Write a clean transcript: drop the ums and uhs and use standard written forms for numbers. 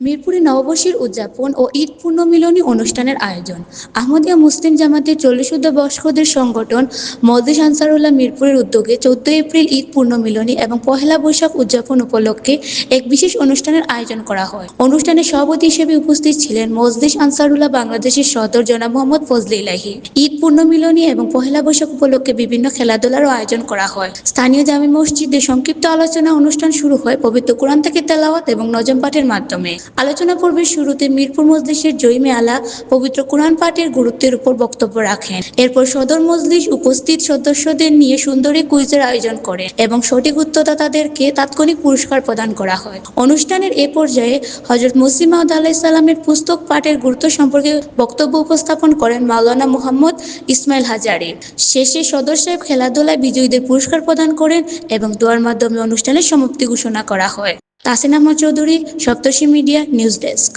মিরপুরে নববর্ষের উদযাপন ও ঈদ পুনর্মিলনী অনুষ্ঠানের আয়োজন। আহমদিয়া মুসলিম জামাতের 40 বর্ষদের সংগঠন মজলিস আনসারুল্লাহ মিরপুরের উদ্যোগে 14 এপ্রিল ঈদ পুনর্মিলনী এবং পহেলা বৈশাখ উদযাপন উপলক্ষে এক বিশেষ অনুষ্ঠানের আয়োজন করা হয়। অনুষ্ঠানে সভাপতি হিসেবে উপস্থিত ছিলেন মজলিস আনসারুল্লাহ বাংলাদেশের সদর জনাব মোহাম্মদ ফজলে ইলাহি। ঈদ পুনর্মিলনী এবং পহেলা বৈশাখ উপলক্ষে বিভিন্ন খেলাধুলারও আয়োজন করা হয়। স্থানীয় জামে মসজিদে সংক্ষিপ্ত আলোচনা অনুষ্ঠান শুরু হয় পবিত্র কোরআন থেকে তেলাওয়াত এবং নজম পাঠের মাধ্যমে। আলোচনা পর্বের শুরুতে মিরপুর মজলিসের জইমে আলা পবিত্র কোরআন পাঠের গুরুত্বের উপর বক্তব্য রাখেন। এরপর সদর মজলিস উপস্থিত সদস্যদের নিয়ে সুন্দরী কুইজের আয়োজন করে এবং সঠিক উত্তরদাতাদেরকে তাৎক্ষণিক পুরস্কার প্রদান করা হয়। অনুষ্ঠানের এ পর্যায়ে হযরত মসিহ মাউদ আলাইহিস সালামের পুস্তক পাঠের গুরুত্ব সম্পর্কে বক্তব্য উপস্থাপন করেন মাওলানা মুহাম্মদ ইসমাইল হাজারী। শেষে সদর সাহেব খেলাধুলায় বিজয়ীদের পুরস্কার প্রদান করেন এবং দোয়ার মাধ্যমে অনুষ্ঠানের সমাপ্তি ঘোষণা করা হয়। তাসিন আহমদ চৌধুরী, সপ্তর্ষি মিডিয়া, নিউজ ডেস্ক।